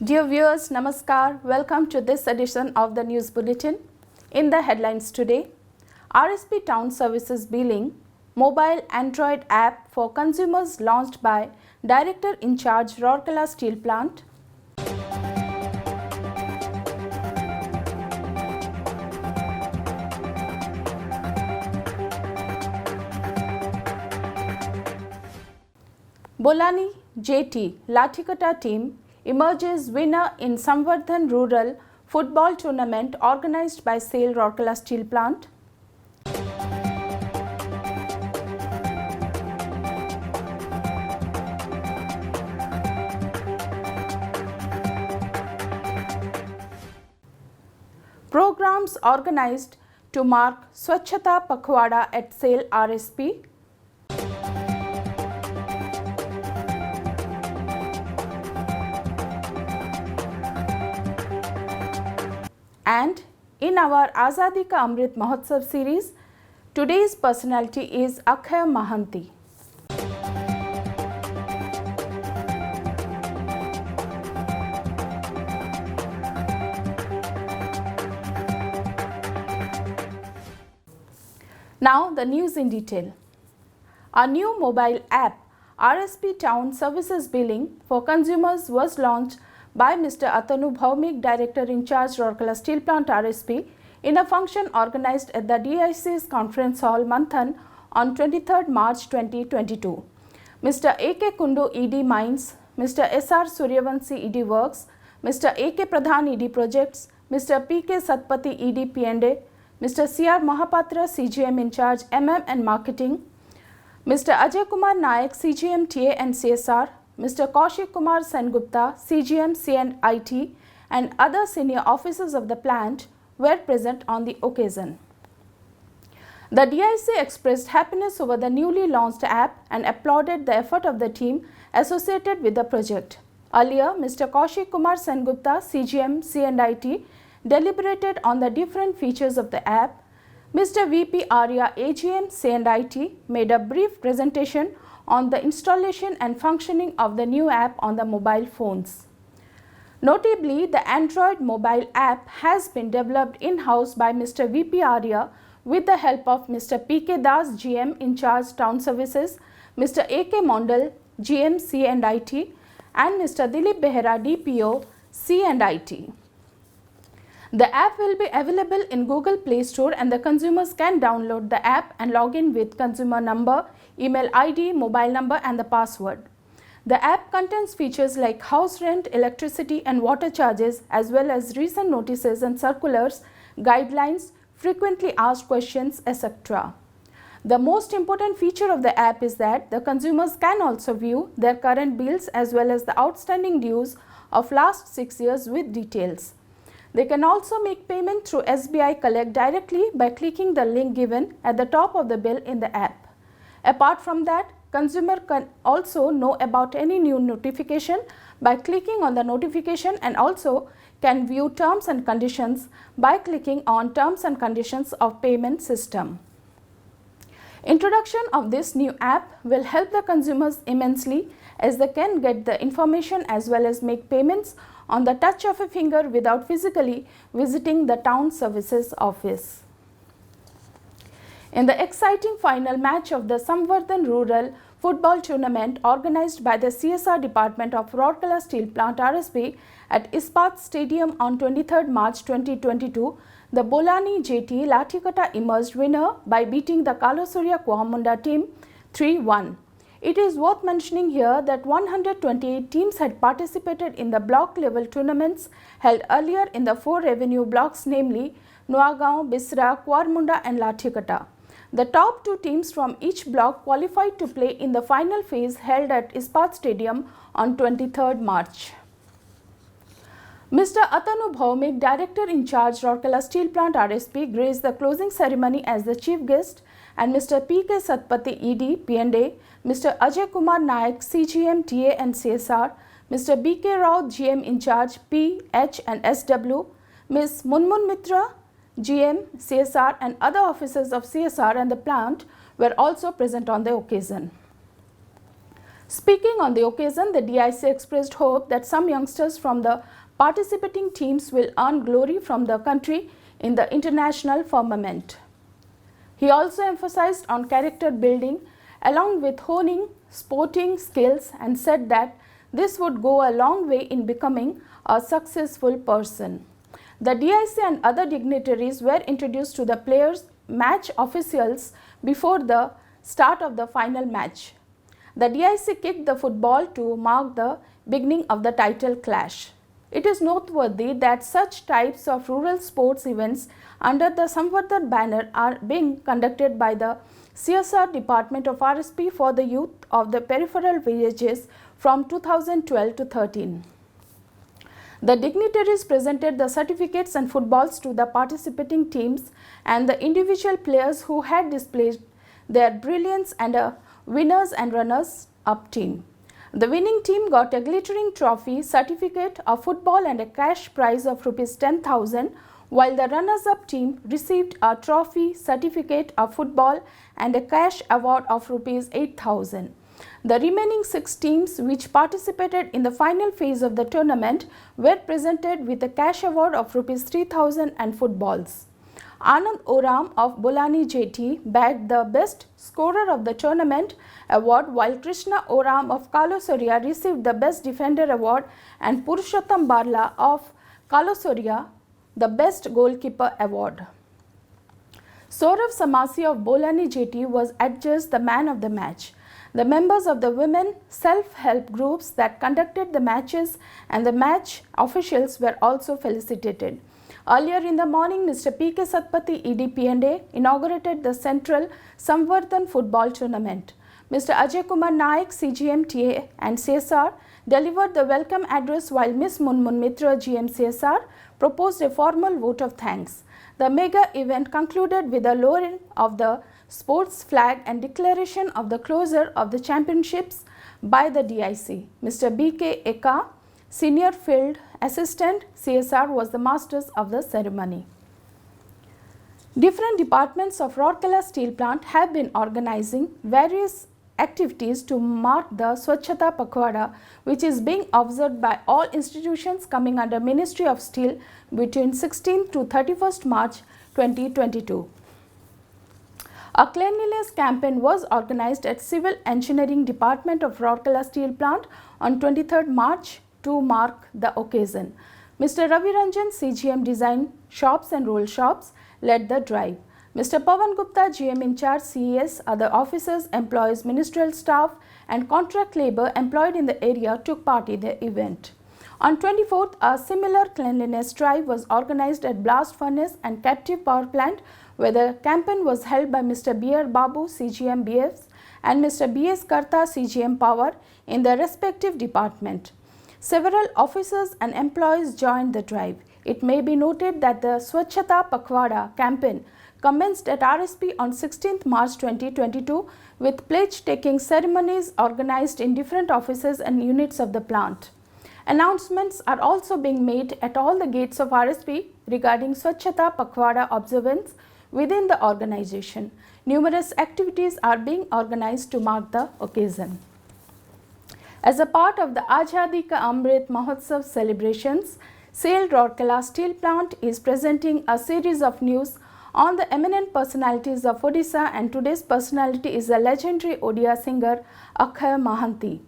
Dear viewers, Namaskar. Welcome to this edition of the News Bulletin. In the headlines today, RSP Town Services Billing, mobile Android app for consumers launched by Director in Charge Rourkela Steel Plant. Bolani JT Lathikata team emerges winner in Samvardhan Rural Football Tournament organized by SAIL Rourkela Steel Plant. Programs organized to mark Swachhata Pakhwada at SAIL RSP. And in our Azadi Ka Amrit Mahotsav series, today's personality is Akhay Mahanti. Now the news in detail. A new mobile app, RSP Town Services Billing for consumers, was launched by Mr. Atanu Bhaumik, Director in Charge Rourkela Steel Plant RSP, in a function organized at the DIC's Conference Hall, Manthan, on 23rd March 2022. Mr. A.K. Kundu ED Mines, Mr. S.R. Suryavanshi ED Works, Mr. A.K. Pradhan ED Projects, Mr. P.K. Satpathy ED P&A, Mr. C.R. Mahapatra CGM in Charge MM and Marketing, Mr. Ajay Kumar Nayak CGM TA and CSR, Mr. Kaushik Kumar Sengupta, CGM C&IT, and other senior officers of the plant were present on the occasion. The DIC expressed happiness over the newly launched app and applauded the effort of the team associated with the project. Earlier, Mr. Kaushik Kumar Sengupta, CGM C&IT, deliberated on the different features of the app. Mr. VP Arya, AGM C&IT, made a brief presentation on the installation and functioning of the new app on the mobile phones. Notably, the Android mobile app has been developed in-house by Mr. VP Arya with the help of Mr. PK Das, GM in Charge Town Services, Mr. AK Mondal, GM C&IT, and Mr. Dilip Behera, DPO C&IT. The app will be available in Google Play Store and the consumers can download the app and log in with consumer number, email ID, mobile number and the password. The app contains features like house rent, electricity and water charges, as well as recent notices and circulars, guidelines, frequently asked questions, etc. The most important feature of the app is that the consumers can also view their current bills as well as the outstanding dues of last 6 years with details. They can also make payment through SBI Collect directly by clicking the link given at the top of the bill in the app. Apart from that, consumer can also know about any new notification by clicking on the notification and also can view terms and conditions by clicking on Terms and Conditions of Payment System. Introduction of this new app will help the consumers immensely as they can get the information as well as make payments on the touch of a finger without physically visiting the town services office. In the exciting final match of the Samvardhan Rural Football Tournament organized by the CSR Department of Rourkela Steel Plant RSP at Ispat Stadium on 23rd March 2022, the Bolani JT Lathikata emerged winner by beating the Kalosurya Kuamunda team 3-1. It is worth mentioning here that 128 teams had participated in the block level tournaments held earlier in the 4 revenue blocks, namely Nuagaon, Bisra, Kuarmunda and Lathikata. The top 2 teams from each block qualified to play in the final phase held at Ispat Stadium on 23rd March. Mr. Atanu Bhaumik, Director in Charge Rourkela Steel Plant RSP, graced the closing ceremony as the chief guest, and Mr. P.K. Satpathy ED P&A, Mr. Ajay Kumar Nayak CGM TA and CSR, Mr. B.K. Rao GM in Charge P, H and SW, Ms. Munmun Mitra GM, CSR and other officers of CSR and the plant were also present on the occasion. Speaking on the occasion, the DIC expressed hope that some youngsters from the participating teams will earn glory from the country in the international firmament. He also emphasized on character building along with honing sporting skills and said that this would go a long way in becoming a successful person. The DIC and other dignitaries were introduced to the players, match officials before the start of the final match. The DIC kicked the football to mark the beginning of the title clash. It is noteworthy that such types of rural sports events under the Samvardhan banner are being conducted by the CSR Department of RSP for the youth of the peripheral villages from 2012 to 13. The dignitaries presented the certificates and footballs to the participating teams and the individual players who had displayed their brilliance and a winners and runners-up team. The winning team got a glittering trophy, certificate, a football and a cash prize of Rs 10,000, while the runners-up team received a trophy, certificate, a football and a cash award of Rs 8,000. The remaining 6 teams which participated in the final phase of the tournament were presented with a cash award of Rs 3,000 and footballs. Anand Oram of Bolani JT bagged the best scorer of the tournament award, while Krishna Oram of Kalosoria received the best defender award and Purushottam Barla of Kalosoria the best goalkeeper award. Saurav Samasi of Bolani JT was adjudged the man of the match. The members of the women self-help groups that conducted the matches and the match officials were also felicitated. Earlier in the morning, Mr. P.K. Satpathy, ED P&A, inaugurated the Central Samvardhan Football Tournament. Mr. Ajay Kumar Naik, CGM, TA and CSR, delivered the welcome address, while Ms. Munmun Mitra, GM CSR, proposed a formal vote of thanks. The mega event concluded with the lowering of the sports flag and declaration of the closure of the championships by the DIC. Mr. B.K. Eka, Senior Field Assistant CSR, was the masters of the ceremony. Different departments of Rourkela Steel Plant have been organizing various activities to mark the Swachhata Pakhwada, which is being observed by all institutions coming under Ministry of Steel between 16th to 31st March 2022. A cleanliness campaign was organized at Civil Engineering Department of Rourkela Steel Plant on 23rd March to mark the occasion. Mr. Ravi Ranjan, CGM Design Shops and Roll Shops, led the drive. Mr. Pavan Gupta, GM in charge CES, other officers, employees, ministerial staff and contract labor employed in the area took part in the event. On 24th, a similar cleanliness drive was organized at Blast Furnace and Captive Power Plant, where the campaign was held by Mr. B.R. Babu, CGM BFs, and Mr. B.S. Karta, CGM Power, in their respective department. Several officers and employees joined the drive. It may be noted that the Swachhata Pakhwada campaign commenced at RSP on 16th March 2022 with pledge-taking ceremonies organized in different offices and units of the plant. Announcements are also being made at all the gates of RSP regarding Swachhata Pakhwada observance within the organization. Numerous activities are being organized to mark the occasion. As a part of the Azadi Ka Amrit Mahotsav celebrations, SAIL Rourkela Steel Plant is presenting a series of news on the eminent personalities of Odisha, and today's personality is the legendary Odia singer Akshay Mahanti.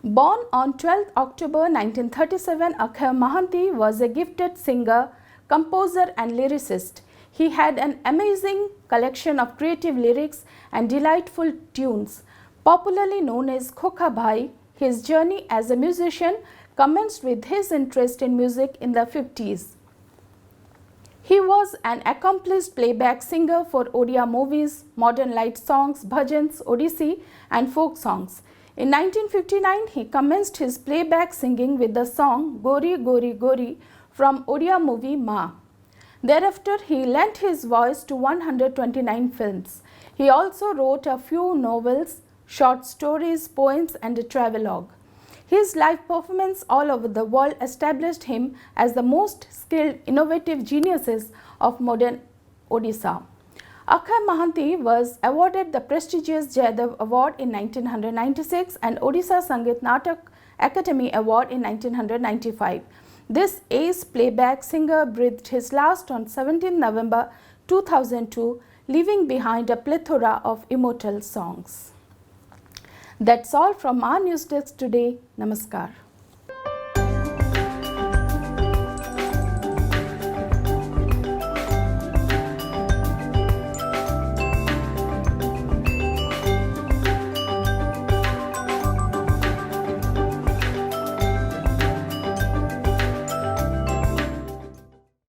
Born on 12th October 1937, Akshay Mahanti was a gifted singer, composer and lyricist. He had an amazing collection of creative lyrics and delightful tunes. Popularly known as Khokha Bhai, his journey as a musician commenced with his interest in music in the 50s. He was an accomplished playback singer for Odia movies, modern light songs, bhajans, Odissi and folk songs. In 1959, he commenced his playback singing with the song Gori Gori Gori from Odia movie Ma. Thereafter, he lent his voice to 129 films. He also wrote a few novels, short stories, poems and a travelogue. His live performance all over the world established him as the most skilled, innovative geniuses of modern Odisha. Akshay Mahanti was awarded the prestigious Jaydev Award in 1996 and Odisha Sangeet Natak Academy Award in 1995. This ace playback singer breathed his last on 17 November 2002, leaving behind a plethora of immortal songs. That's all from our news desk today. Namaskar.